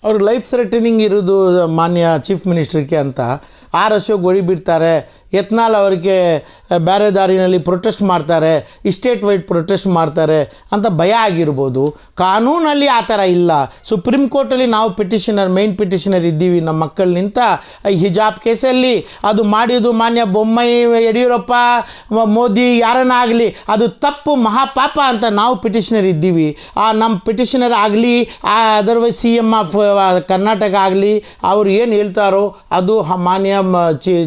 ಅವ್ರು life threatening ಇರೋದು ಮಾನ್ಯ ಚೀಫ್ ಮಿನಿಸ್ಟ್ರಿಗೆ ಅಂತ ಆರ್ ಅಶೋಕ್ ಹೊಡಿಬಿಡ್ತಾರೆ, ಯತ್ನಾಳ್ ಅವರಿಗೆ ಬೇರೆ ದಾರಿನಲ್ಲಿ ಪ್ರೊಟೆಸ್ಟ್ ಮಾಡ್ತಾರೆ, ಸ್ಟೇಟ್ ವೈಡ್ ಪ್ರೊಟೆಸ್ಟ್ ಮಾಡ್ತಾರೆ ಅಂತ ಭಯ ಆಗಿರ್ಬೋದು. ಕಾನೂನಲ್ಲಿ ಆ ಥರ ಇಲ್ಲ. ಸುಪ್ರೀಂ ಕೋರ್ಟಲ್ಲಿ ನಾವು ಮೇನ್ ಪಿಟಿಷನರ್ ಇದ್ದೀವಿ. ನಮ್ಮ ಮಕ್ಕಳು ನಿಂತ ಹಿಜಾಬ್ ಕೇಸಲ್ಲಿ ಅದು ಮಾಡಿದ್ದು ಮಾನ್ಯ ಬೊಮ್ಮಾಯಿ, ಯಡಿಯೂರಪ್ಪ, ಮೋದಿ ಯಾರನ್ನ ಆಗಲಿ ಅದು ತಪ್ಪು ಮಹಾಪಾಪ ಅಂತ ನಾವು ಪಿಟಿಷನರ್ ಇದ್ದೀವಿ. ನಮ್ಮ ಪಿಟಿಷನರ್ ಆಗಲಿ ಅದರ್ವೈಸ್ CM ಆಫ್ ಕರ್ನಾಟಕ ಆಗಲಿ ಅವ್ರು ಏನು ಹೇಳ್ತಾರೋ ಅದು ಮಾನ್ಯ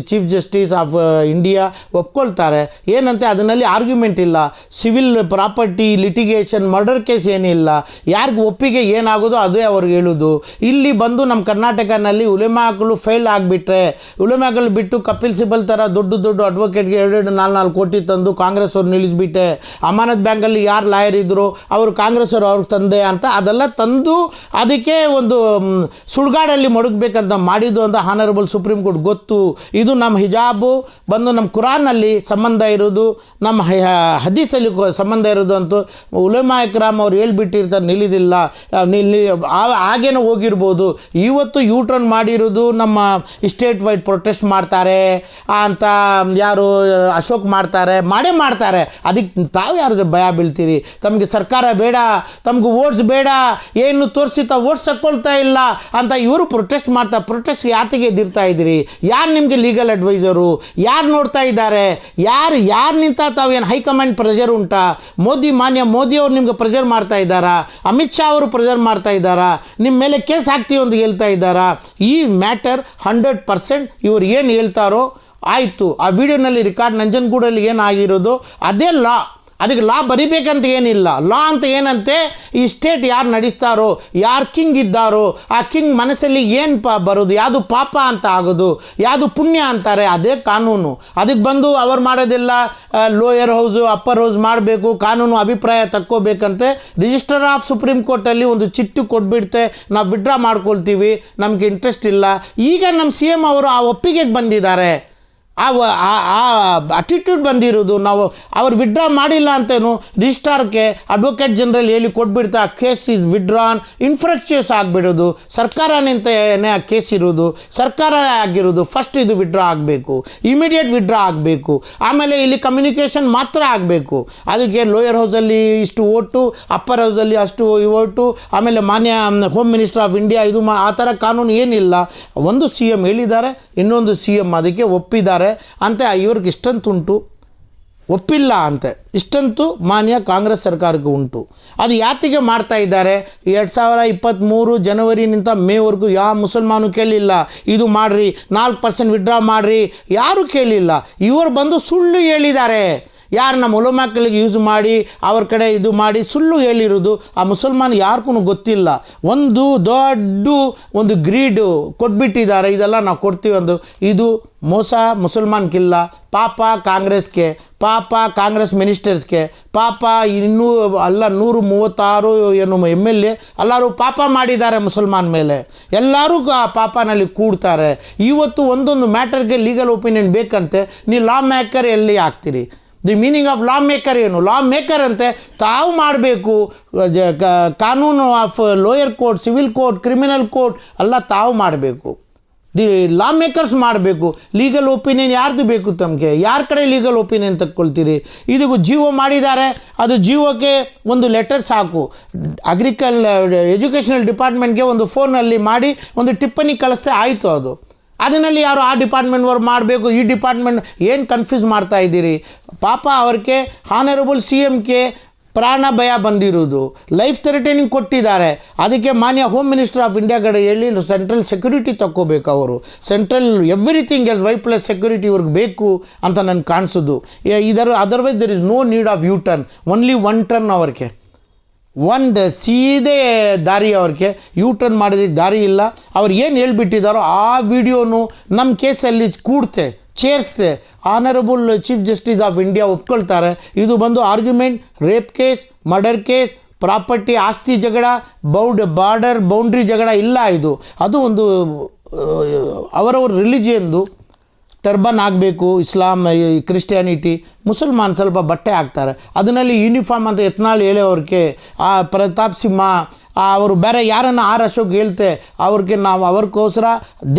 ಚೀಫ್ ಜಸ್ಟಿಸ್ ಆಫ್ ಇಂಡಿಯಾ ಒಪ್ಕೊಳ್ತಾರೆ. ಏನಂತೆ ಅದರಲ್ಲಿ ಆರ್ಗ್ಯುಮೆಂಟ್ ಇಲ್ಲ. Civil property litigation murder case ಏನಿಲ್ಲ. ಯಾರಿಗೆ ಒಪ್ಪಿಗೆ ಏನಾಗೋದು ಅದೇ ಅವ್ರಿಗೆ ಹೇಳೋದು. ಇಲ್ಲಿ ಬಂದು ನಮ್ಮ ಕರ್ನಾಟಕನಲ್ಲಿ ಉಲೆಮಾಗಳು ಫೇಲ್ ಆಗಿಬಿಟ್ರೆ, ಉಲೆಮಾಗಳು ಬಿಟ್ಟು ಕಪಿಲ್ ಸಿಬಲ್ ಥರ ದೊಡ್ಡ ದೊಡ್ಡ ಅಡ್ವೊಕೇಟ್ಗೆ 2-4 ಕೋಟಿ ತಂದು ಕಾಂಗ್ರೆಸ್ ಅವ್ರು ನಿಲ್ಲಿಸ್ಬಿಟ್ಟೆ. ಅಮಾನತ್ ಬ್ಯಾಂಕಲ್ಲಿ ಯಾರು ಲಾಯರ್ ಇದ್ದರು ಅವರು ಕಾಂಗ್ರೆಸ್ ಅವರು ಅವ್ರಿಗೆ ತಂದೆ ಅಂತ ಅದೆಲ್ಲ ತಂದು ಅದಕ್ಕೆ ಒಂದು ಸುಳ್ಗಾಡಲ್ಲಿ ಮಡಗಬೇಕಂತ ಮಾಡಿದ್ದು ಅಂತ ಹಾನರಬಲ್ ಸುಪ್ರೀಂ ಕೋರ್ಟ್ ಗೊತ್ತು. ಇದು ನಮ್ಮ ಹಿಜಾಬು ಬಂದು ನಮ್ಮ ಕುರಾನಲ್ಲಿ ಸಂಬಂಧ ಇರೋದು, ನಮ್ಮ ಹದೀಸಲ್ಲಿ ಸಂಬಂಧ ಇರೋದು ಅಂತ ಉಲಮಾ ಇಕ್ರಾಮ್ ಅವ್ರು ಹೇಳ್ಬಿಟ್ಟಿರ್ತಾರೆ. ನಿಲ್ಲಿದಿಲ್ಲ, ಹಾಗೇನೋ ಹೋಗಿರ್ಬೋದು. ಇವತ್ತು ಟರ್ನ್ ಮಾಡಿರೋದು ನಮ್ಮ ಸ್ಟೇಟ್ ವೈಡ್ ಪ್ರೊಟೆಸ್ಟ್ ಮಾಡ್ತಾರೆ ಅಂತ ಯಾರು ಅಶೋಕ್ ಮಾಡೇ ಮಾಡ್ತಾರೆ. ಅದಕ್ಕೆ ತಾವು ಯಾರು ಭಯ ಬೀಳ್ತೀರಿ? ತಮಗೆ ಸರ್ಕಾರ ಬೇಡ, ತಮಗೆ ಓಟ್ಸ್ ಬೇಡ, ಏನು ತೋರಿಸಿ ಓಟ್ಸ್ ತಗೊಳ್ತಾ ಇಲ್ಲ ಅಂತ ಇವರು ಪ್ರೊಟೆಸ್ಟ್ ಪ್ರೊಟೆಸ್ಟ್ ಯಾತಿಗೆ ಎದಿರ್ತಾ ಇದ್ದೀರಿ? ಯಾರು ನಿಮಗೆ ಲೀಗಲ್ ಅಡ್ವೈಸರು? ಯಾರು ನೋಡ್ತಾ ಇದ್ದಾರೆ? ಯಾರು ನಿಂತ ತಾವೇನು ಹೈಕಮಾಂಡ್ ಪ್ರೆಷರ್ ಉಂಟಾ? ಮಾನ್ಯ ಮೋದಿ ಅವರು ನಿಮ್ಗೆ ಪ್ರೆಷರ್ ಮಾಡ್ತಾ ಇದ್ದಾರಾ? ಅಮಿತ್ ಶಾ ಅವರು ಪ್ರೆಷರ್ ಮಾಡ್ತಾ ಇದ್ದಾರಾ? ನಿಮ್ಮ ಮೇಲೆ ಕೇಸ್ ಹಾಕ್ತೀವಿ ಅಂತ ಹೇಳ್ತಾ ಇದ್ದಾರಾ? ಈ ಮ್ಯಾಟರ್ 100% ಇವರು ಏನು ಹೇಳ್ತಾರೋ ಆಯಿತು. ಆ ವಿಡಿಯೋನಲ್ಲಿ ರೆಕಾರ್ಡ್ ನಂಜನಗೂಡಲ್ಲಿ ಏನಾಗಿರೋದು ಅದೇ ಲಾ. ಅದಕ್ಕೆ ಲಾ ಬರಿಬೇಕಂತ ಏನಿಲ್ಲ. ಲಾ ಅಂತ ಏನಂತೆ ಈ ಸ್ಟೇಟ್ ಯಾರು ನಡೆಸ್ತಾರೋ, ಯಾರು ಕಿಂಗ್ ಇದ್ದಾರೋ ಆ ಕಿಂಗ್ ಮನಸ್ಸಲ್ಲಿ ಏನು ಬರೋದು, ಯಾವುದು ಪಾಪ ಅಂತ ಆಗೋದು, ಯಾವುದು ಪುಣ್ಯ ಅಂತಾರೆ, ಅದೇ ಕಾನೂನು. ಅದಕ್ಕೆ ಬಂದು ಅವ್ರು ಮಾಡೋದೆಲ್ಲ ಲೋಯರ್ ಹೌಸು ಅಪ್ಪರ್ ಹೌಸ್ ಮಾಡಬೇಕು, ಕಾನೂನು ಅಭಿಪ್ರಾಯ ತಕ್ಕೋಬೇಕಂತೆ ರಿಜಿಸ್ಟರ್ ಆಫ್ ಸುಪ್ರೀಂ ಕೋರ್ಟಲ್ಲಿ ಒಂದು ಚಿಟ್ಟು ಕೊಟ್ಬಿಡ್ತೆ, ನಾವು ವಿಡ್ರಾ ಮಾಡ್ಕೊಳ್ತೀವಿ, ನಮಗೆ ಇಂಟ್ರೆಸ್ಟ್ ಇಲ್ಲ. ಈಗ ನಮ್ಮ CM ಅವರು ಆ ಒಪ್ಪಿಗೆಗೆ ಬಂದಿದ್ದಾರೆ. ಆ ಅಟಿಟ್ಯೂಡ್ ಬಂದಿರೋದು ನಾವು ಅವ್ರು ವಿಡ್ರಾ ಮಾಡಿಲ್ಲ ಅಂತೇನು ರಿಜಿಸ್ಟ್ರಾರ್ಗೆ ಅಡ್ವೊಕೇಟ್ ಜನರಲ್ ಹೇಳಿ ಕೊಟ್ಬಿಡ್ತಾ ಕೇಸ್ ಈಸ್ ವಿಡ್ರಾನ್, ಇನ್ಫ್ರಕ್ಚರ್ಸ್ ಆಗಿಬಿಡೋದು. ಸರ್ಕಾರನಿಂದನೇ ಆ ಕೇಸ್ ಇರೋದು, ಸರ್ಕಾರ ಆಗಿರೋದು. ಫಸ್ಟ್ ಇದು ವಿಡ್ರಾ ಆಗಬೇಕು, ಇಮಿಡಿಯೇಟ್ ವಿಡ್ರಾ ಆಗಬೇಕು. ಆಮೇಲೆ ಇಲ್ಲಿ ಕಮ್ಯುನಿಕೇಷನ್ ಮಾತ್ರ ಆಗಬೇಕು. ಅದಕ್ಕೆ ಲೋಯರ್ ಹೌಸಲ್ಲಿ ಇಷ್ಟು ಓಟು, ಅಪ್ಪರ್ ಹೌಸಲ್ಲಿ ಅಷ್ಟು ಓಟು, ಆಮೇಲೆ ಮಾನ್ಯ ಹೋಮ್ ಮಿನಿಸ್ಟರ್ ಆಫ್ ಇಂಡಿಯಾ ಇದು ಆ ಥರ ಕಾನೂನು ಏನಿಲ್ಲ. ಒಂದು CM ಹೇಳಿದ್ದಾರೆ, ಇನ್ನೊಂದು CM ಅದಕ್ಕೆ ಒಪ್ಪಿದ್ದಾರೆ ಅಂತ. ಇವ್ರಿಗೆ ಇಷ್ಟಂತುಂಟು, ಒಪ್ಪಿಲ್ಲ ಅಂತೆ ಇಷ್ಟಂತೂ ಮಾನ್ಯ ಕಾಂಗ್ರೆಸ್ ಸರ್ಕಾರಕ್ಕೆ ಉಂಟು. ಅದು ಯಾತಿಗೆ ಮಾಡ್ತಾ ಇದ್ದಾರೆ? 2023 ಜನವರಿನಿಂದ ಮೇವರೆಗೂ ಯಾವ ಮುಸಲ್ಮಾನು ಕೇಳಿಲ್ಲ ಇದು ಮಾಡಿರಿ, 4% ವಿಡ್ರಾ ಮಾಡಿರಿ, ಯಾರೂ ಕೇಳಿಲ್ಲ. ಇವರು ಬಂದು ಸುಳ್ಳು ಹೇಳಿದ್ದಾರೆ. ಯಾರು ನಮ್ಮ ಉಲಮಾಗಳಿಗೆ ಯೂಸ್ ಮಾಡಿ ಅವ್ರ ಕಡೆ ಇದು ಮಾಡಿ ಸುಳ್ಳು ಹೇಳಿರೋದು ಆ ಮುಸಲ್ಮಾನ್ ಯಾರಿಗೂ ಗೊತ್ತಿಲ್ಲ. ಒಂದು ಗ್ರೀಡು ಕೊಟ್ಬಿಟ್ಟಿದ್ದಾರೆ, ಇದೆಲ್ಲ ನಾವು ಕೊಡ್ತೀವಿ ಒಂದು. ಇದು ಮೋಸ ಮುಸಲ್ಮಾನ್ಗಿಲ್ಲ, ಪಾಪ ಕಾಂಗ್ರೆಸ್ಗೆ, ಪಾಪ ಕಾಂಗ್ರೆಸ್ ಮಿನಿಸ್ಟರ್ಸ್ಗೆ, ಪಾಪ 136 ಏನು MLA ಎಲ್ಲರೂ ಪಾಪ ಮಾಡಿದ್ದಾರೆ ಮುಸಲ್ಮಾನ್ ಮೇಲೆ. ಎಲ್ಲರೂ ಆ ಪಾಪನಲ್ಲಿ ಕೂಡ್ತಾರೆ. ಇವತ್ತು ಒಂದೊಂದು ಮ್ಯಾಟರ್ಗೆ ಲೀಗಲ್ ಒಪಿನಿಯನ್ ಬೇಕಂತೆ. ನೀವು ಲಾ ಮೇಕರ್ ಎಲ್ಲಿ ಆಗ್ತೀರಿ? The meaning of law maker ಏನು? ಲಾ ಮೇಕರ್ ಅಂತೆ ತಾವು ಮಾಡಬೇಕು. ಕಾನೂನು of lower court, civil court, criminal court ಎಲ್ಲ ತಾವು ಮಾಡಬೇಕು. ದಿ ಲಾ ಮೇಕರ್ಸ್ ಮಾಡಬೇಕು. ಲೀಗಲ್ ಒಪಿನಿಯನ್ ಯಾರ್ದು ಬೇಕು ತಮಗೆ? ಯಾರ ಕಡೆ ಲೀಗಲ್ ಒಪಿನಿಯನ್ ತಕ್ಕೊಳ್ತೀರಿ? ಇದಕ್ಕೂ ಜಿಒ ಮಾಡಿದ್ದಾರೆ, ಅದು ಜಿಒಕ್ಕೆ ಒಂದು ಲೆಟರ್ ಸಾಕು. ಎಜುಕೇಷನಲ್ ಡಿಪಾರ್ಟ್ಮೆಂಟ್ಗೆ ಒಂದು ಫೋನಲ್ಲಿ ಮಾಡಿ ಒಂದು ಟಿಪ್ಪಣಿ ಕಳಿಸ್ತೆ ಆಯಿತು. ಅದರಲ್ಲಿ ಯಾರು ಆ ಡಿಪಾರ್ಟ್ಮೆಂಟ್ವರ್ರು ಮಾಡಬೇಕು, ಈ ಡಿಪಾರ್ಟ್ಮೆಂಟ್ ಏನು ಕನ್ಫ್ಯೂಸ್ ಮಾಡ್ತಾ ಇದ್ದೀರಿ? ಪಾಪ ಅವ್ರಿಗೆ ಹಾನರಬಲ್ CMಗೆ ಪ್ರಾಣ ಭಯ ಬಂದಿರೋದು, ಲೈಫ್ ಥ್ರೆಟನಿಂಗ್ ಕೊಟ್ಟಿದ್ದಾರೆ. ಅದಕ್ಕೆ ಮಾನ್ಯ ಹೋಮ್ ಮಿನಿಸ್ಟರ್ ಆಫ್ ಇಂಡಿಯಾ ಕಡೆ ಹೇಳಿ ಸೆಂಟ್ರಲ್ ಸೆಕ್ಯೂರಿಟಿ ತಕ್ಕೋಬೇಕು. ಅವರು central everything S Y+ security ಇವ್ರಿಗೆ ಬೇಕು ಅಂತ ನನಗೆ ಕಾಣಿಸೋದು. Otherwise there is no need of turn, only 1 turn ಅವ್ರಿಗೆ, ಒಂದು ಸೀದೇ ದಾರಿ ಅವ್ರಿಗೆ. ಟರ್ನ್ ಮಾಡೋದಕ್ಕೆ ದಾರಿ ಇಲ್ಲ. ಅವ್ರು ಏನು ಹೇಳ್ಬಿಟ್ಟಿದ್ದಾರೋ ಆ ವಿಡಿಯೋನು ನಮ್ಮ ಕೇಸಲ್ಲಿ ಸೇರಿಸ್ತೆ honourable chief justice of India ಒಪ್ಕೊಳ್ತಾರೆ. ಇದು ಬಂದು argument, rape case, murder case, property ಆಸ್ತಿ ಜಗಳ, ಬಾರ್ಡರ್ ಬೌಂಡ್ರಿ ಜಗಳ ಇಲ್ಲ. ಅದು ಒಂದು ಅವರವ್ರ ರಿಲಿಜಿಯನ್ದು ಟರ್ಬನ್ ಆಗಬೇಕು, ಇಸ್ಲಾಂ ಕ್ರಿಸ್ಟಿಯಾನಿಟಿ ಮುಸಲ್ಮಾನ್ ಸ್ವಲ್ಪ ಬಟ್ಟೆ ಹಾಕ್ತಾರೆ, ಅದರಲ್ಲಿ ಯೂನಿಫಾರ್ಮ್ ಅಂತ ಯತ್ನಾಳ್ ಹೇಳೋರಿಗೆ ಆ ಪ್ರತಾಪ್ ಸಿಂಹ ಅವರು ಬೇರೆ ಯಾರನ್ನು ಆರ್ ಅಶೋಕ್ ಹೇಳ್ತೆ ಅವ್ರಿಗೆ ನಾವು ಅವ್ರಿಗೋಸ್ಕರ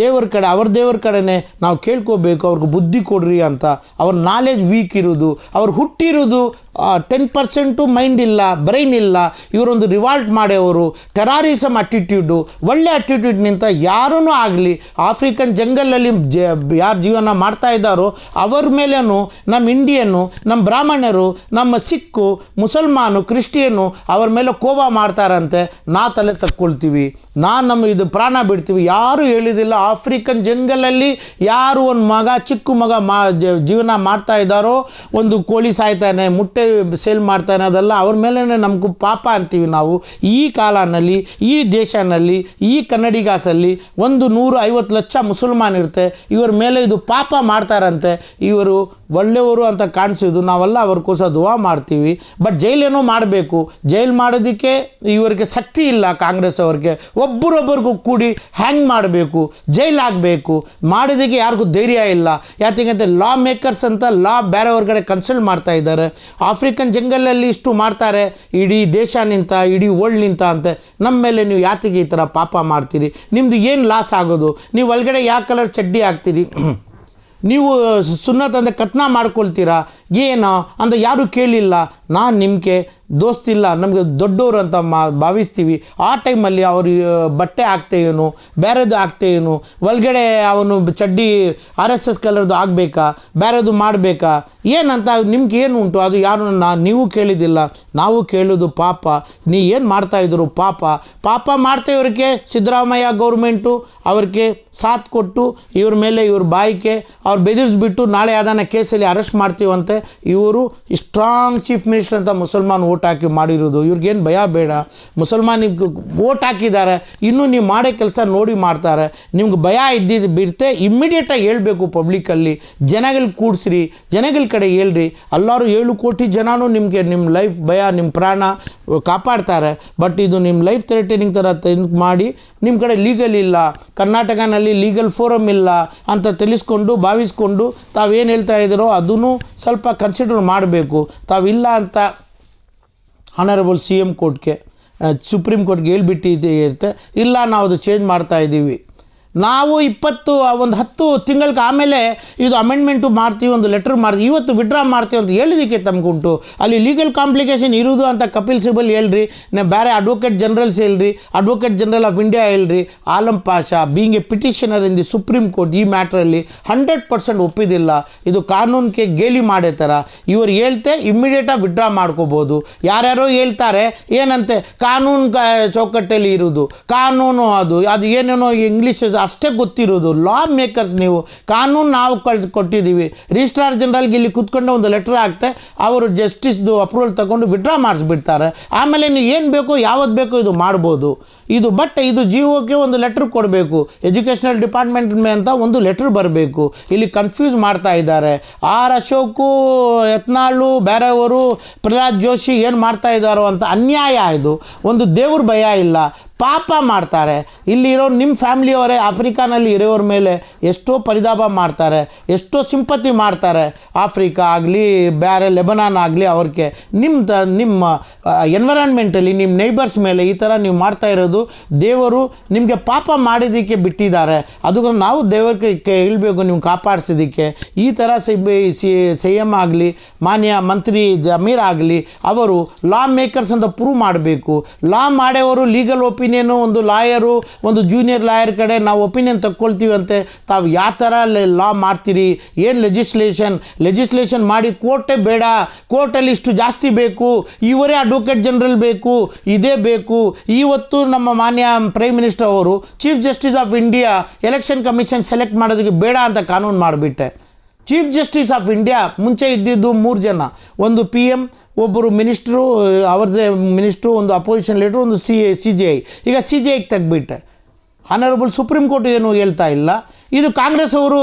ಅವ್ರ ದೇವ್ರ ಕಡೆನೇ ನಾವು ಕೇಳ್ಕೋಬೇಕು, ಅವ್ರಿಗೆ ಬುದ್ಧಿ ಕೊಡ್ರಿ ಅಂತ. ಅವ್ರ ನಾಲೆಜ್ ವೀಕ್ ಇರೋದು, ಅವ್ರು ಹುಟ್ಟಿರೋದು 10% ಮೈಂಡ್ ಇಲ್ಲ, ಬ್ರೈನ್ ಇಲ್ಲ. ಇವರೊಂದು ರಿವಾಲ್ಟ್ ಮಾಡೋರು, ಟೆರಾರಿಸಮ್ ಅಟಿಟ್ಯೂಡು, ಒಳ್ಳೆ ಅಟಿಟ್ಯೂಡ್ನಿಂದ ಯಾರೂ ಆಗಲಿ ಆಫ್ರಿಕನ್ ಜಂಗಲಲ್ಲಿ ಯಾರು ಜೀವನ ಮಾಡ್ತಾ ಇದ್ದಾರೋ ಅವ್ರ ಮೇಲೇನು ನಮ್ಮ ಇಂಡಿಯನ್ನು, ನಮ್ಮ ಬ್ರಾಹ್ಮಣರು, ನಮ್ಮ ಸಿಕ್ಕು, ಮುಸಲ್ಮಾನು, ಕ್ರಿಶ್ಚಿಯನ್ನು ಅವ್ರ ಮೇಲೆ ಕೋಪ ಮಾಡ್ತಾರಂತೆ. ತಲೆ ತಕ್ಕೊಳ್ತೀವಿ, ನಮ್ಮ ಇದು ಪ್ರಾಣ ಬಿಡ್ತೀವಿ. ಯಾರೂ ಹೇಳಿದಿಲ್ಲ ಆಫ್ರಿಕನ್ ಜಂಗಲಲ್ಲಿ ಯಾರು ಒಂದು ಚಿಕ್ಕ ಮಗ ಜೀವನ ಮಾಡ್ತಾ ಇದ್ದಾರೋ, ಒಂದು ಕೋಳಿ ಸಾಯ್ತಾನೆ, ಮುಟ್ಟೆ ಸೇಲ್ ಮಾಡ್ತಾನೆ, ಅದೆಲ್ಲ ಅವ್ರ ಮೇಲೆ ನಮಗೂ ಪಾಪ ಅಂತೀವಿ ನಾವು. ಈ ಕಾಲನಲ್ಲಿ, ಈ ದೇಶನಲ್ಲಿ, ಈ ಕನ್ನಡಿಗಾಸಲ್ಲಿ 150 ಲಕ್ಷ ಮುಸಲ್ಮಾನ್ ಇರುತ್ತೆ, ಇವ್ರ ಮೇಲೆ ಇದು ಪಾಪ ಮಾಡ್ತಾರಂತೆ. ಇವರು ಒಳ್ಳೆಯವರು ಅಂತ ಕಾಣಿಸೋದು, ನಾವೆಲ್ಲ ಅವ್ರಿಗೋಸ್ಕರ ದುವಾ ಮಾಡ್ತೀವಿ. ಬಟ್ ಜೈಲೇನೋ ಮಾಡಬೇಕು, ಜೈಲು ಮಾಡೋದಕ್ಕೆ ಇವರಿಗೆ ಶಕ್ತಿ ಇಲ್ಲ. ಕಾಂಗ್ರೆಸ್ ಅವ್ರಿಗೆ ಒಬ್ಬರೊಬ್ಬರಿಗೂ ಕೂಡಿ ಹ್ಯಾಂಗ್ ಮಾಡಬೇಕು, ಜೈಲ್ ಆಗಬೇಕು, ಮಾಡೋದಕ್ಕೆ ಯಾರಿಗೂ ಧೈರ್ಯ ಇಲ್ಲ. ಯಾಕೆಂತ ಲಾ ಮೇಕರ್ಸ್ ಅಂತ ಬೇರೆ ಹೊರಗಡೆ ಕನ್ಸಲ್ಟ್ ಮಾಡ್ತಾ ಇದ್ದಾರೆ. ಆಫ್ರಿಕನ್ ಜಂಗಲಲ್ಲಿ ಇಷ್ಟು ಮಾಡ್ತಾರೆ, ಇಡೀ ದೇಶ ನಿಂತ, ಇಡೀ ವರ್ಲ್ಡ್ ನಿಂತ ಅಂತ. ನಮ್ಮ ಮೇಲೆ ನೀವು ಯಾತಿಗೆ ಈ ಥರ ಪಾಪ ಮಾಡ್ತೀರಿ? ನಿಮ್ಮದು ಏನು ಲಾಸ್ ಆಗೋದು? ನೀವು ಒಳಗಡೆ ಯಾವ ಕಲರ್ ಚಡ್ಡಿ ಹಾಕ್ತೀರಿ? ನೀವು ಸುನ್ನತ್ ಅಂದರೆ ಕತ್ನ ಮಾಡ್ಕೊಳ್ತೀರಾ ಏನೋ ಅಂತ ಯಾರೂ ಕೇಳಿಲ್ಲ. ನಾನು ನಿಮಗೆ ದೋಸ್ತಿಲ್ಲ, ನಮಗೆ ದೊಡ್ಡವರು ಅಂತ ಭಾವಿಸ್ತೀವಿ. ಆ ಟೈಮಲ್ಲಿ ಅವರು ಬಟ್ಟೆ ಹಾಕ್ತೇನು, ಬೇರೆದು ಹಾಕ್ತೇನು, ಒಳಗಡೆ ಅವನು ಚಡ್ಡಿ RSS ಕಲರ್ದು ಆಗಬೇಕಾ, ಬೇರೆದು ಮಾಡಬೇಕಾ ಏನಂತ ನಿಮ್ಗೆ ಏನು ಉಂಟು? ಅದು ಯಾರು ನೀವು ಕೇಳಿದಿಲ್ಲ, ನಾವು ಕೇಳೋದು ಪಾಪ. ನೀ ಏನು ಮಾಡ್ತಾಯಿದ್ರು ಪಾಪ ಮಾಡ್ತೇವ್ರಿಗೆ ಸಿದ್ದರಾಮಯ್ಯ ಗೌರ್ಮೆಂಟು ಅವ್ರಿಗೆ ಸಾಥ್ ಕೊಟ್ಟು ಇವ್ರ ಮೇಲೆ ಇವ್ರ ಬಾಯಿಗೆ ಅವ್ರು ಬೆದರಿಸ್ಬಿಟ್ಟು ನಾಳೆ ಯಾವ್ದಾನ ಕೇಸಲ್ಲಿ ಅರೆಸ್ಟ್ ಮಾಡ್ತೀವಂತೆ. ಇವರು ಸ್ಟ್ರಾಂಗ್ ಚೀಫ್ ಮಿನಿಸ್ಟರ್ ಅಂತ ಮುಸಲ್ಮಾನ್ ಓಟ್ ಹಾಕಿ ಮಾಡಿರೋದು. ಇವ್ರಿಗೇನು ಭಯ ಬೇಡ. ಮುಸಲ್ಮಾನಿಗೆ ಓಟ್ ಹಾಕಿದ್ದಾರೆ, ಇನ್ನೂ ನೀವು ಮಾಡೋ ಕೆಲಸ ನೋಡಿ ಮಾಡ್ತಾರೆ. ನಿಮ್ಗೆ ಭಯ ಇದ್ದಿದ್ದು ಬಿಡ್ತೆ ಇಮ್ಮಿಡಿಯೇಟಾಗಿ ಹೇಳ್ಬೇಕು ಪಬ್ಲಿಕ್ಕಲ್ಲಿ. ಜನಗಳು ಕೂಡಿಸ್ರಿ, ಜನಗಳ ಕಡೆ ಹೇಳ್ರಿ. ಎಲ್ಲರೂ 7 ಕೋಟಿ ಜನನೂ ನಿಮಗೆ ನಿಮ್ಮ ಲೈಫ್ ಭಯ, ನಿಮ್ಮ ಪ್ರಾಣ ಕಾಪಾಡ್ತಾರೆ. ಬಟ್ ಇದು ನಿಮ್ಮ ಲೈಫ್ ಥ್ರೆಟನಿಂಗ್ ಥರ ಮಾಡಿ ನಿಮ್ಮ ಕಡೆ ಲೀಗಲ್ ಇಲ್ಲ, ಕರ್ನಾಟಕನಲ್ಲಿ ಲೀಗಲ್ ಫೋರಮ್ ಇಲ್ಲ ಅಂತ ತಿಳಿಸ್ಕೊಂಡು ಭಾವಿಸ್ಕೊಂಡು ತಾವೇನು ಹೇಳ್ತಾ ಇದ್ದೀರೋ ಅದನ್ನು ಸ್ವಲ್ಪ ಕನ್ಸಿಡರ್ ಮಾಡಬೇಕು. ತಾವಿಲ್ಲ ಅಂತ ಆನರಬಲ್ CM ಕೋರ್ಟ್ಗೆ, ಸುಪ್ರೀಂ ಕೋರ್ಟ್ಗೆ ಹೇಳ್ಬಿಟ್ಟಿರುತ್ತೆ, ಇಲ್ಲ ನಾವು ಅದು ಚೇಂಜ್ ಮಾಡ್ತಾ ಇದ್ದೀವಿ. ನಾವು 10 ತಿಂಗಳಿಗೆ ಆಮೇಲೆ ಇದು ಅಮೆಂಡ್ಮೆಂಟು ಮಾಡ್ತೀವಿ, ಒಂದು ಲೆಟ್ರ್ ಮಾಡ್ತೀವಿ, ಇವತ್ತು ವಿಡ್ರಾ ಮಾಡ್ತೀವಿ ಅಂತ ಹೇಳಿದಕ್ಕೆ ತಮಗುಂಟು. ಅಲ್ಲಿ ಲೀಗಲ್ ಕಾಂಪ್ಲಿಕೇಶನ್ ಇರೋದು ಅಂತ ಕಪಿಲ್ ಸಿಬಲ್ ಹೇಳ್ರಿ, ಬೇರೆ ಅಡ್ವೊಕೇಟ್ ಜನರಲ್ಸ್ ಹೇಳ್ರಿ, ಅಡ್ವೊಕೇಟ್ ಜನರಲ್ ಆಫ್ ಇಂಡಿಯಾ ಹೇಳ್ರಿ. Alam Pasha being A petitioner in the supreme court ಈ ಮ್ಯಾಟ್ರಲ್ಲಿ 100% ಒಪ್ಪಿದಿಲ್ಲ. ಇದು ಕಾನೂನಿಗೆ ಗೇಲಿ ಮಾಡೋ ಥರ. ಇವರು ಹೇಳ್ತೆ ಇಮ್ಮಿಡಿಯೇಟಾಗಿ ವಿಡ್ರಾ ಮಾಡ್ಕೋಬೋದು. ಯಾರ್ಯಾರೋ ಹೇಳ್ತಾರೆ ಏನಂತೆ ಕಾನೂನು ಚೌಕಟ್ಟಲ್ಲಿ ಇರೋದು, ಕಾನೂನು ಅದು ಏನೇನೋ ಇಂಗ್ಲೀಷ್ ಅಷ್ಟೇ ಗೊತ್ತಿರೋದು. ಲಾ ಮೇಕರ್ಸ್ ನೀವು, ಕಾನೂನು ನಾವು ಕೊಟ್ಟಿದ್ದೀವಿ. ರಿಜಿಸ್ಟ್ರಾರ್ ಜನರಲ್ಗೆ ಇಲ್ಲಿ ಕೂತ್ಕೊಂಡು ಒಂದು ಲೆಟ್ರ್ ಹಾಕ್ತೆ, ಅವರು ಜಸ್ಟಿಸ್ದು ಅಪ್ರೂವಲ್ ತಗೊಂಡು ವಿಡ್ರಾ ಮಾಡಿಸ್ಬಿಡ್ತಾರೆ. ಆಮೇಲೆ ನೀವು ಏನು ಬೇಕೋ ಯಾವತ್ತು ಬೇಕೋ ಇದು ಮಾಡ್ಬೋದು. ಬಟ್ ಇದು GOಗೆ ಒಂದು ಲೆಟ್ರ್ ಕೊಡಬೇಕು, ಎಜುಕೇಷನಲ್ ಡಿಪಾರ್ಟ್ಮೆಂಟ್ ಅಂತ ಒಂದು ಲೆಟ್ರ್ ಬರಬೇಕು. ಇಲ್ಲಿ ಕನ್ಫ್ಯೂಸ್ ಮಾಡ್ತಾ ಇದ್ದಾರೆ. ಆರ್ ಅಶೋಕು, ಯತ್ನಾಳು, ಬೇರೆಯವರು, ಪ್ರಹ್ಲಾದ್ ಜೋಶಿ ಏನು ಮಾಡ್ತಾ ಇದ್ದಾರೋ ಅಂತ ಅನ್ಯಾಯ. ಇದು ಒಂದು ದೇವ್ರ ಭಯ ಇಲ್ಲ, ಪಾಪ ಮಾಡ್ತಾರೆ. ಇಲ್ಲಿರೋ ನಿಮ್ಮ ಫ್ಯಾಮ್ಲಿಯವರೇ ಆಫ್ರಿಕಾನಲ್ಲಿ ಇರೋರ ಮೇಲೆ ಎಷ್ಟೋ ಪರಿತಾಪ ಮಾಡ್ತಾರೆ, ಎಷ್ಟೋ ಸಿಂಪತಿ ಮಾಡ್ತಾರೆ. ಆಫ್ರಿಕಾ ಆಗಲಿ ಬೇರೆ ಲೆಬನಾನ್ ಆಗಲಿ ಅವ್ರಿಗೆ ನಿಮ್ಮ ಎನ್ವಿರಾನ್ಮೆಂಟಲ್ಲಿ ನಿಮ್ಮ ನೇಬರ್ಸ್ ಮೇಲೆ ಈ ಥರ ನೀವು ಮಾಡ್ತಾ ಇರೋದು ದೇವರು ನಿಮಗೆ ಪಾಪ ಮಾಡೋದಕ್ಕೆ ಬಿಟ್ಟಿದ್ದಾರೆ. ಅದಕ್ಕೆ ನಾವು ದೇವರಿಗೆ ಹೇಳ್ಬೇಕು ನೀವು ಕಾಪಾಡಿಸೋದಕ್ಕೆ. ಈ ಥರ CM ಆಗಲಿ ಮಾನ್ಯ ಮಂತ್ರಿ ಜಮೀರ್ ಆಗಲಿ ಅವರು ಲಾ ಮೇಕರ್ಸ್ ಅಂತ ಪ್ರೂವ್ ಮಾಡಬೇಕು. ಲಾ ಮಾಡೋರು ಲೀಗಲ್ ಒಪಿನಿಯನು, ಒಂದು ಲಾಯರು, ಒಂದು ಜೂನಿಯರ್ ಲಾಯರ್ ಕಡೆ ನಾವು ಒಪಿನಿಯನ್ ತಗೊಳ್ತೀವಿ ಅಂತೆ. ತಾವು ಯಾವ ಥರ ಲಾ ಮಾಡ್ತೀರಿ? ಏನು ಲೆಜಿಸ್ಲೇಷನ್ ಮಾಡಿ ಕೋರ್ಟೇ ಬೇಡ, ಕೋರ್ಟಲ್ಲಿ ಇಷ್ಟು ಜಾಸ್ತಿ ಬೇಕು, ಇವರೇ ಅಡ್ವೊಕೇಟ್ ಜನರಲ್ ಬೇಕು, ಇದೇ ಬೇಕು. ಇವತ್ತು ನಮ್ಮ ಮಾನ್ಯ ಪ್ರೈಮ್ ಮಿನಿಸ್ಟರ್ ಅವರು chief justice of India election commission select ಮಾಡೋದಕ್ಕೆ ಬೇಡ ಅಂತ ಕಾನೂನು ಮಾಡಿಬಿಟ್ಟೆ. ಚೀಫ್ ಜಸ್ಟಿಸ್ ಆಫ್ ಇಂಡಿಯಾ ಮುಂಚೆ ಇದ್ದಿದ್ದು 3 ಜನ, ಒಂದು PM, ಒಬ್ಬರು ಮಿನಿಸ್ಟ್ರು, ಅವ್ರದ್ದೇ ಮಿನಿಸ್ಟ್ರು, ಒಂದು ಅಪೋಸಿಷನ್ ಲೀಡ್ರು, ಒಂದು CJI. ಈಗ CJIಗೆ ತೆಗ್ಬಿಟ್ಟೆ. ಆನರಬಲ್ ಸುಪ್ರೀಂ ಕೋರ್ಟ್ ಏನು ಹೇಳ್ತಾ ಇಲ್ಲ. ಇದು ಕಾಂಗ್ರೆಸ್ ಅವರು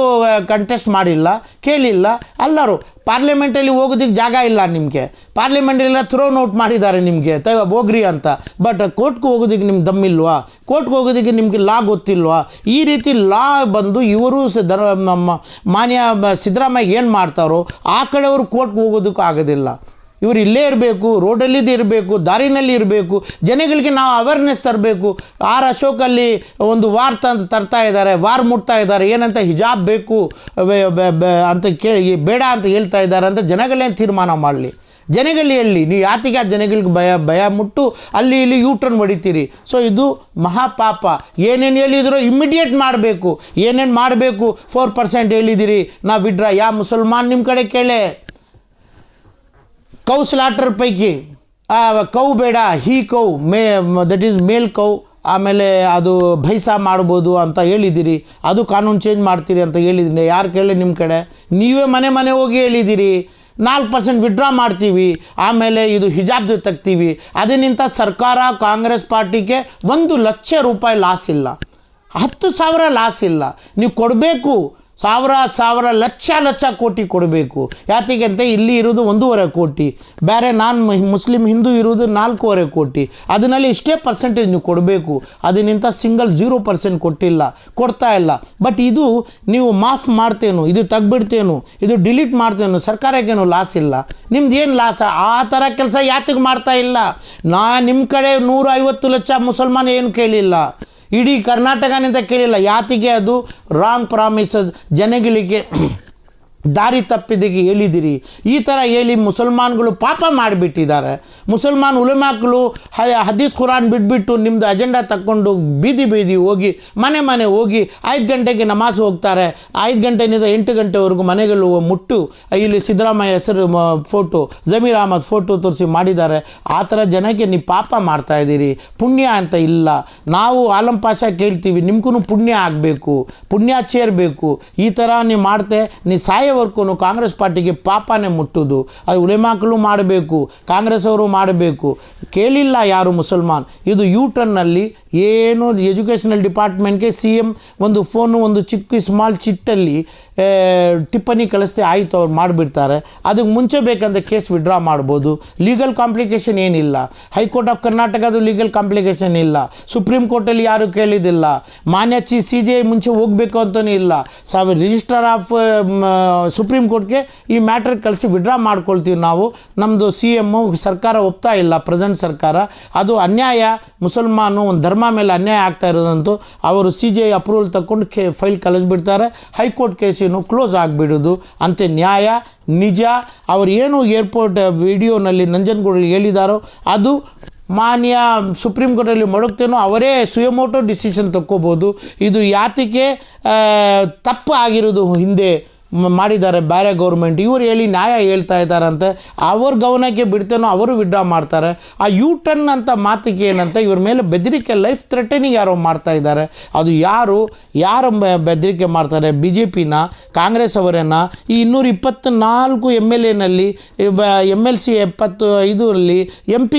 ಕಂಟೆಸ್ಟ್ ಮಾಡಿಲ್ಲ, ಕೇಳಿಲ್ಲ. ಎಲ್ಲರೂ ಪಾರ್ಲಿಮೆಂಟಲ್ಲಿ ಹೋಗೋದಕ್ಕೆ ಜಾಗ ಇಲ್ಲ ನಿಮಗೆ, ಪಾರ್ಲಿಮೆಂಟೆಲ್ಲ ಥ್ರೋನ್ ಔಟ್ ಮಾಡಿದ್ದಾರೆ ನಿಮಗೆ ಹೋಗ್ರಿ ಅಂತ. ಬಟ್ ಕೋರ್ಟ್ಗೆ ಹೋಗೋದಕ್ಕೆ ನಿಮ್ಗೆ ದಮ್ಮಿಲ್ವಾ? ಕೋರ್ಟ್ಗೆ ಹೋಗೋದಕ್ಕೆ ನಿಮಗೆ ಲಾ ಗೊತ್ತಿಲ್ವಾ? ಈ ರೀತಿ ಲಾ ಬಂದು ಇವರು ನಮ್ಮ ಮಾನ್ಯ ಸಿದ್ದರಾಮಯ್ಯ ಏನು ಮಾಡ್ತಾರೋ ಆ ಕಡೆಯವರು ಕೋರ್ಟ್ಗೆ ಹೋಗೋದಕ್ಕೂ ಆಗೋದಿಲ್ಲ. ಇವರು ಇಲ್ಲೇ ಇರಬೇಕು, ರೋಡಲ್ಲಿದ್ದು ಇರಬೇಕು, ದಾರಿನಲ್ಲಿ ಇರಬೇಕು, ಜನಗಳಿಗೆ ನಾವು ಅವೇರ್ನೆಸ್ ತರಬೇಕು. ಅಶೋಕಲ್ಲಿ ಒಂದು ವಾರ್ ತರ್ತಾ ಇದ್ದಾರೆ, ವಾರ್ ಮುಟ್ತಾ ಇದ್ದಾರೆ, ಏನಂತ ಹಿಜಾಬ್ ಬೇಕು ಅಂತ ಬೇಡ ಅಂತ ಹೇಳ್ತಾ ಇದ್ದಾರೆ ಅಂತ ಜನಗಳೇನು ತೀರ್ಮಾನ ಮಾಡಲಿ. ಜನಗಳು ಹೇಳಿ, ನೀವು ಯಾತಿಗೆ ಆ ಜನಗಳಿಗೆ ಭಯ ಮುಟ್ಟು ಅಲ್ಲಿ ಇಲ್ಲಿ ಯೂಟರ್ನ್ ಹೊಡಿತೀರಿ. ಸೊ ಇದು ಮಹಾಪಾಪ. ಏನೇನು ಹೇಳಿದ್ರು ಇಮ್ಮಿಡಿಯೇಟ್ ಮಾಡಬೇಕು. ಏನೇನು ಮಾಡಬೇಕು 4% ಹೇಳಿದಿರಿ, ನಾವು ವಿಡ್ರಾ. ಯಾ ಮುಸಲ್ಮಾನ್ ನಿಮ್ಮ ಕಡೆ ಕೇಳೆ, ಕೌ ಸ್ಲಾಟರ್ ಪೈಕಿ ಕೌ ಬೇಡ, he cow that is male cow, ಆಮೇಲೆ ಅದು ಭೈಸ ಮಾಡ್ಬೋದು ಅಂತ ಹೇಳಿದ್ದೀರಿ, ಅದು ಕಾನೂನು ಚೇಂಜ್ ಮಾಡ್ತೀರಿ ಅಂತ ಹೇಳಿದ್ದೀನಿ. ಯಾರು ಕೇಳಿ ನಿಮ್ಮ ಕಡೆ? ನೀವೇ ಮನೆ ಹೋಗಿ ಹೇಳಿದ್ದೀರಿ 4% ವಿಡ್ರಾ ಮಾಡ್ತೀವಿ, ಆಮೇಲೆ ಇದು ಹಿಜಾಬ್ದು ತೆಗ್ತೀವಿ. ಅದಕ್ಕಿಂತ ಸರ್ಕಾರ ಕಾಂಗ್ರೆಸ್ ಪಾರ್ಟಿಗೆ 1 ಲಕ್ಷ ರೂಪಾಯಿ ಲಾಸ್ ಇಲ್ಲ, 10,000 ಲಾಸ್ ಇಲ್ಲ. ನೀವು ಕೊಡಬೇಕು, ಸಾವಿರ ಲಕ್ಷ ಕೋಟಿ ಕೊಡಬೇಕು. ಯಾತಿಗೆ ಅಂತ ಇಲ್ಲಿ ಇರೋದು 1.5 ಕೋಟಿ, ಬೇರೆ ಮುಸ್ಲಿಂ ಹಿಂದೂ ಇರೋದು 4.5 ಕೋಟಿ. ಅದರಲ್ಲಿ ಇಷ್ಟೇ ಪರ್ಸೆಂಟೇಜ್ ನೀವು ಕೊಡಬೇಕು. ಅದಕ್ಕಿಂತ ಸಿಂಗಲ್ 0% ಕೊಡ್ತಾ ಇಲ್ಲ. ಬಟ್ ಇದು ನೀವು ಮಾಫ್ ಮಾಡ್ತೇನು, ಇದು ತೆಗ್ಬಿಡ್ತೇನು, ಇದು ಡಿಲೀಟ್ ಮಾಡ್ತೇನು, ಸರ್ಕಾರಕ್ಕೇನು ಲಾಸ್ ಇಲ್ಲ. ನಿಮ್ದು ಏನು ಲಾಸ? ಆ ಥರ ಕೆಲಸ ಯಾತಿಗೆ ಮಾಡ್ತಾ ಇಲ್ಲ? ನಿಮ್ಮ ಕಡೆ 150 ಲಕ್ಷ ಮುಸಲ್ಮಾನ ಏನು ಕೇಳಿಲ್ಲ, ಇಡೀ ಕರ್ನಾಟಕನಿಂದ ಕೇಳಿಲ್ಲ. ಯಾತಿಗೆ? ಅದು ರಾಂಗ್ ಪ್ರಾಮಿಸಸ್, ಜನಗಳಿಗೆ ದಾರಿ ತಪ್ಪಿದಿಗೆ ಹೇಳಿದಿರಿ. ಈ ಥರ ಹೇಳಿ ಮುಸಲ್ಮಾನ್ಗಳು ಪಾಪ ಮಾಡಿಬಿಟ್ಟಿದ್ದಾರೆ. ಮುಸಲ್ಮಾನ್ ಉಲಮಾಗಳು ಹದೀಸ್ ಕುರಾನ್ ಬಿಟ್ಬಿಟ್ಟು ನಿಮ್ಮದು ಅಜೆಂಡಾ ತಕ್ಕೊಂಡು ಬೀದಿ ಹೋಗಿ ಮನೆ ಹೋಗಿ 5 ಗಂಟೆಗೆ ನಮಾಜ್ ಹೋಗ್ತಾರೆ. 5 ಗಂಟೆಯಿಂದ 8 ಗಂಟೆವರೆಗೂ ಮನೆಗಳು ಮುಟ್ಟು ಇಲ್ಲಿ ಸಿದ್ದರಾಮಯ್ಯ ಹೆಸರು ಫೋಟೋ, ಜಮೀರ್ ಅಹಮದ್ ಫೋಟೋ ತೋರಿಸಿ ಮಾಡಿದ್ದಾರೆ. ಆ ಥರ ಜನಕ್ಕೆ ನೀವು ಪಾಪ ಮಾಡ್ತಾಯಿದ್ದೀರಿ. ಪುಣ್ಯ ಅಂತ ಇಲ್ಲ. ನಾವು ಆಲಂ ಪಾಷಾ ಕೇಳ್ತೀವಿ, ನಿಮ್ಗೂ ಪುಣ್ಯ ಆಗಬೇಕು, ಪುಣ್ಯ ಚೇರಬೇಕು. ಈ ಥರ ನೀವು ಮಾಡ್ತೆ ನೀವು ಸಾಯವರೆಗೂ ಕಾಂಗ್ರೆಸ್ ಪಾರ್ಟಿಗೆ ಪಾಪನೇ ಮುಟ್ಟುದು. ಅದು ಉಲೆಮಾಕಲು ಮಾಡಬೇಕು, ಕಾಂಗ್ರೆಸ್ ಅವರು ಮಾಡಬೇಕು. ಕೇಳಿಲ್ಲ ಯಾರು ಮುಸಲ್ಮಾನ್. ಇದು ಯೂಟರ್ನಲ್ಲಿ ಏನು ಎಜುಕೇಷನಲ್ ಡಿಪಾರ್ಟ್ಮೆಂಟ್ಗೆ CM ಒಂದು ಫೋನು, ಒಂದು ಚಿಕ್ಕ ಸ್ಮಾಲ್ ಚಿಟ್ಟಲ್ಲಿ ಟಿಪ್ಪಣಿ ಕಳಿಸ್ತೆ ಆಯಿತು, ಅವ್ರು ಮಾಡಿಬಿಡ್ತಾರೆ. ಅದಕ್ಕೆ ಮುಂಚೆ ಬೇಕಂದ್ರೆ ಕೇಸ್ ವಿಡ್ರಾ ಮಾಡ್ಬೋದು. ಲೀಗಲ್ ಕಾಂಪ್ಲಿಕೇಶನ್ ಏನಿಲ್ಲ. ಹೈಕೋರ್ಟ್ ಆಫ್ ಕರ್ನಾಟಕದ ಲೀಗಲ್ ಕಾಂಪ್ಲಿಕೇಶನ್ ಇಲ್ಲ. ಸುಪ್ರೀಂ ಕೋರ್ಟಲ್ಲಿ ಯಾರು ಕೇಳಿದಿಲ್ಲ. ಮಾನ್ಯ CJI ಮುಂಚೆ ಹೋಗಬೇಕು ಅಂತಲೂ ಇಲ್ಲ. ರಿಜಿಸ್ಟ್ರಾರ್ ಆಫ್ ಸುಪ್ರೀಂ ಕೋರ್ಟ್ಗೆ ಈ ಮ್ಯಾಟ್ರ್ ಕಳಿಸಿ ವಿಡ್ರಾ ಮಾಡ್ಕೊಳ್ತೀವಿ ನಾವು. ನಮ್ಮದು CM ಸರ್ಕಾರ ಒಪ್ತಾ ಇಲ್ಲ, ಪ್ರೆಸೆಂಟ್ ಸರ್ಕಾರ. ಅದು ಅನ್ಯಾಯ. ಮುಸಲ್ಮಾನು ಒಂದು ಧರ್ಮ ಮೇಲೆ ಅನ್ಯಾಯ ಆಗ್ತಾ ಇರೋದಂತೂ ಅವರು CJI ಅಪ್ರೂವಲ್ ತಗೊಂಡು ಫೈಲ್ ಕಳಿಸ್ಬಿಡ್ತಾರೆ. ಹೈಕೋರ್ಟ್ ಕೇಸಿನ ಕ್ಲೋಸ್ ಆಗಿಬಿಡೋದು. ಅಂತೆ ನ್ಯಾಯ ನಿಜ. ಅವರು ಏನು ಏರ್ಪೋರ್ಟ್ ವಿಡಿಯೋನಲ್ಲಿ ನಂಜನಗೂಡಲ್ಲಿ ಹೇಳಿದಾರೋ ಅದು ಮಾನ್ಯ ಸುಪ್ರೀಂ ಕೋರ್ಟಲ್ಲಿ ಮಡಗ್ತೇನೋ ಅವರೇ ಸುಯಮೋಟೋ ಡಿಸಿಷನ್ ತಕ್ಕೋಬೋದು. ಇದು ಯಾತಿಗೆ ತಪ್ಪು ಆಗಿರೋದು ಹಿಂದೆ ಮಾಡಿದ್ದಾರೆ ಬೇರೆ ಗೌರ್ಮೆಂಟ್. ಇವರು ಹೇಳಿ ನ್ಯಾಯ ಹೇಳ್ತಾ ಇದ್ದಾರಂತೆ. ಅವ್ರ ಗಮನಕ್ಕೆ ಬಿಡ್ತೇನೋ ಅವರು ವಿಡ್ರಾ ಮಾಡ್ತಾರೆ. ಆ ಯೂಟರ್ನ್ ಅಂತ ಮಾತಿಗೆ ಏನಂತ ಇವ್ರ ಮೇಲೆ ಬೆದರಿಕೆ, ಲೈಫ್ ಥ್ರೆಟನಿಂಗ್ ಯಾರೋ ಮಾಡ್ತಾ ಇದ್ದಾರೆ. ಅದು ಯಾರು ಬೆದರಿಕೆ ಮಾಡ್ತಾರೆ? BJPನ, ಕಾಂಗ್ರೆಸ್ ಅವರೇನ? ಈ 224 MLAನಲ್ಲಿ MLC 75 MP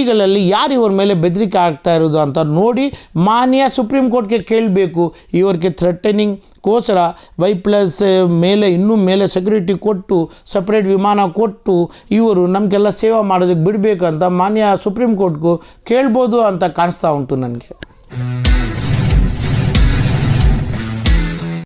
ಯಾರು ಇವ್ರ ಮೇಲೆ ಬೆದರಿಕೆ ಆಗ್ತಾ ಇರೋದು ಅಂತ ನೋಡಿ ಮಾನ್ಯ ಸುಪ್ರೀಂ ಕೋರ್ಟ್ಗೆ ಕೇಳಬೇಕು. ಇವ್ರಿಗೆ ಥ್ರೆಟನಿಂಗ್ ಗೋಸ್ಕರ Y+ ಮೇಲೆ ಇನ್ನೂ ಮೇಲೆ ಸೆಕ್ಯೂರಿಟಿ ಕೊಟ್ಟು ಸಪ್ರೇಟ್ ವಿಮಾನ ಕೊಟ್ಟು ಇವರು ನಮಗೆಲ್ಲ ಸೇವೆ ಮಾಡೋದಕ್ಕೆ ಬಿಡಬೇಕಂತ ಮಾನ್ಯ ಸುಪ್ರೀಂ ಕೋರ್ಟ್ಗೂ ಕೇಳ್ಬೋದು ಅಂತ ಕಾಣಿಸ್ತಾ ಉಂಟು ನನಗೆ.